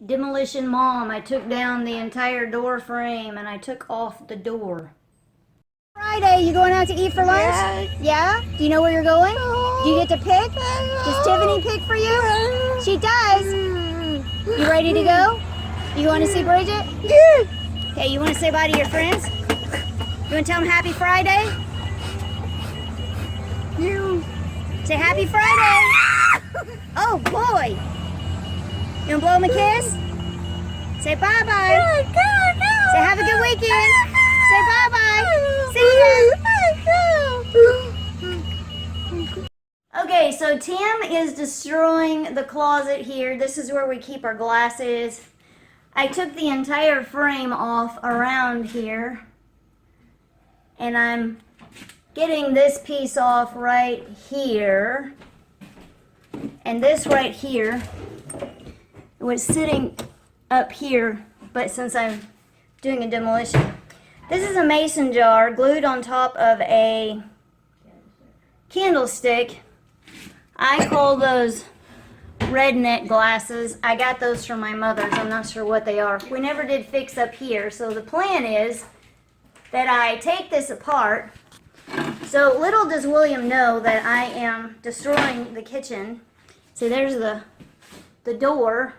Demolition Mom, I took down the entire door frame and I took off the door. Friday, you going out to eat for lunch? Yeah? Do you know where you're going? Do you get to pick? Does Tiffany pick for you? She does. You ready to go? You want to see Bridget? Yeah. Okay, you want to say bye to your friends? You want to tell them Happy Friday? Yeah. Say Happy Friday. Oh boy. You want to blow him a kiss? Say bye-bye. Say have a good weekend. Say bye-bye. See ya. Okay, so Tam is destroying the closet here. This is where we keep our glasses. I took the entire frame off around here. And I'm getting this piece off right here. And this right here was sitting up here, but since I'm doing a demolition. This is a mason jar glued on top of a candlestick. I call those redneck glasses. I got those from my mother's. I'm not sure what they are. We never did fix up here, so the plan is that I take this apart. So little does William know that I am destroying the kitchen. See, there's the door.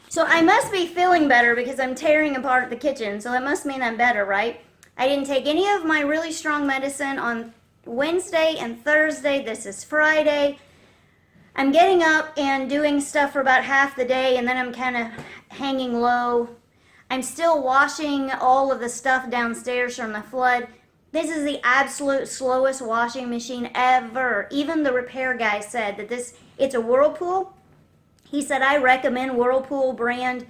So I must be feeling better because I'm tearing apart the kitchen. So that must mean I'm better, right? I didn't take any of my really strong medicine on Wednesday and Thursday. This is Friday. I'm getting up and doing stuff for about half the day, and then I'm kind of hanging low. I'm still washing all of the stuff downstairs from the flood. This is the absolute slowest washing machine ever. Even the repair guy said that it's a Whirlpool. He said, I recommend Whirlpool brand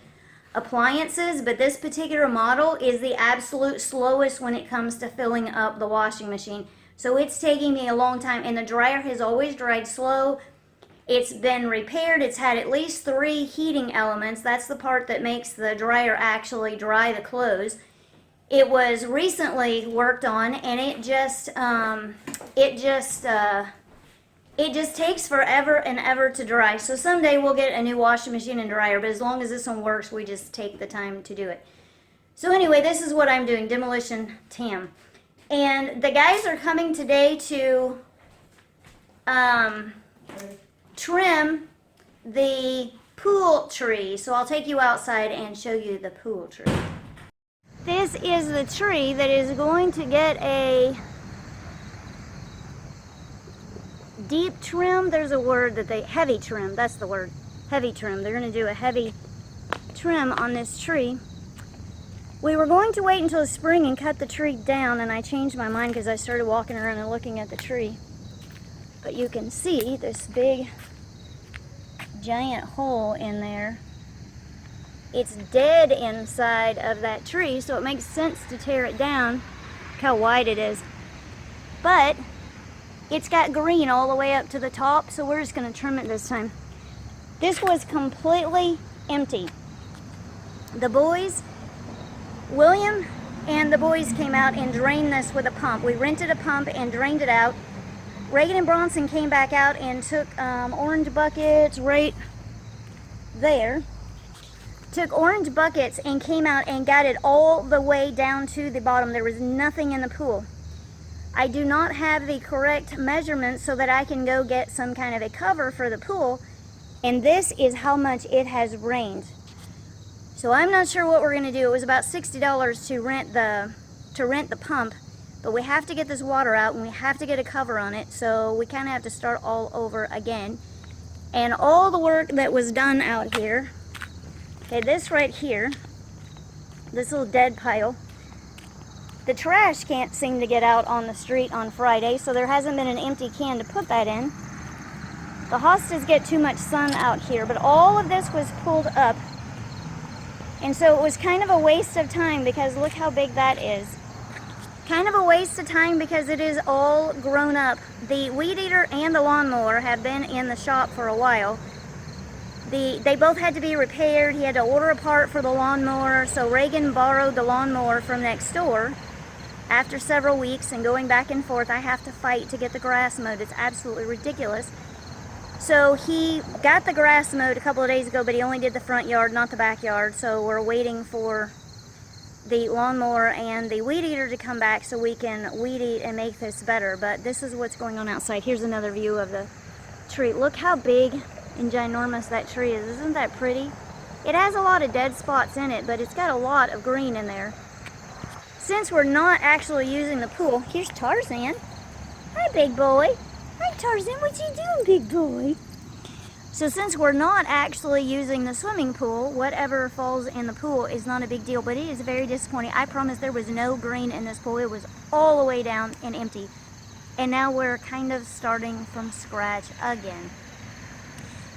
appliances, but this particular model is the absolute slowest when it comes to filling up the washing machine. So it's taking me a long time, and the dryer has always dried slow. It's been repaired. It's had at least 3 heating elements. That's the part that makes the dryer actually dry the clothes. It was recently worked on, and it just takes forever and ever to dry. So someday we'll get a new washing machine and dryer, but as long as this one works, we just take the time to do it. So anyway, this is what I'm doing, Demolition Tam. And the guys are coming today to trim the pool tree. So I'll take you outside and show you the pool tree. This is the tree that is going to get a deep trim. There's a word that heavy trim, that's the word, heavy trim. They're going to do a heavy trim on this tree. We were going to wait until the spring and cut the tree down, and I changed my mind because I started walking around and looking at the tree. But you can see this big giant hole in there. It's dead inside of that tree, so it makes sense to tear it down. Look how wide it is. But it's got green all the way up to the top, so we're just going to trim it this time. This was completely empty. The boys, William and the boys came out and drained this with a pump. We rented a pump and drained it out. Reagan and Bronson came back out and took orange buckets right there. Took orange buckets and came out and got it all the way down to the bottom. There was nothing in the pool. I do not have the correct measurements so that I can go get some kind of a cover for the pool, and this is how much it has rained. So I'm not sure what we're going to do. It was about $60 to rent the pump, but we have to get this water out and we have to get a cover on it, so we kind of have to start all over again. And all the work that was done out here, okay, this right here, this little dead pile, the trash can't seem to get out on the street on Friday, so there hasn't been an empty can to put that in. The hostas get too much sun out here, but all of this was pulled up. And so it was kind of a waste of time because look how big that is. Kind of a waste of time because it is all grown up. The weed eater and the lawnmower have been in the shop for a while. They both had to be repaired. He had to order a part for the lawnmower, so Reagan borrowed the lawnmower from next door. After several weeks and going back and forth, I have to fight to get the grass mowed. It's absolutely ridiculous. So he got the grass mowed a couple of days ago, but he only did the front yard, not the backyard. So we're waiting for the lawnmower and the weed eater to come back so we can weed eat and make this better. But this is what's going on outside. Here's another view of the tree. Look how big and ginormous that tree is. Isn't that pretty? It has a lot of dead spots in it, but it's got a lot of green in there. Since we're not actually using the pool, here's Tarzan. Hi, big boy. Hi, Tarzan. What you doing, big boy? So since we're not actually using the swimming pool, whatever falls in the pool is not a big deal, but it is very disappointing. I promise there was no green in this pool. It was all the way down and empty. And now we're kind of starting from scratch again.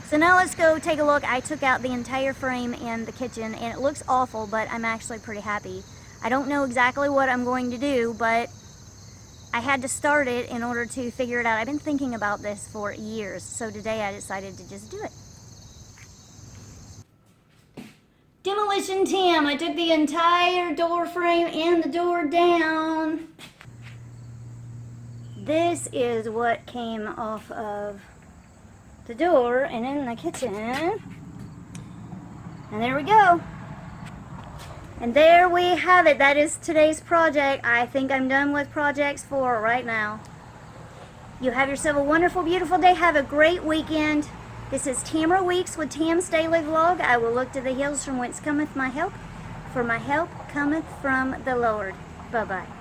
So now let's go take a look. I took out the entire frame in the kitchen and it looks awful, but I'm actually pretty happy. I don't know exactly what I'm going to do, but I had to start it in order to figure it out. I've been thinking about this for years, so today I decided to just do it. Demolition Tam. I took the entire door frame and the door down. This is what came off of the door and in the kitchen. And there we go. And there we have it. That is today's project. I think I'm done with projects for right now. You have yourself a wonderful, beautiful day. Have a great weekend. This is Tamera Weeks with Tam's Daily Vlog. I will look to the hills from whence cometh my help, for my help cometh from the Lord. Bye-bye.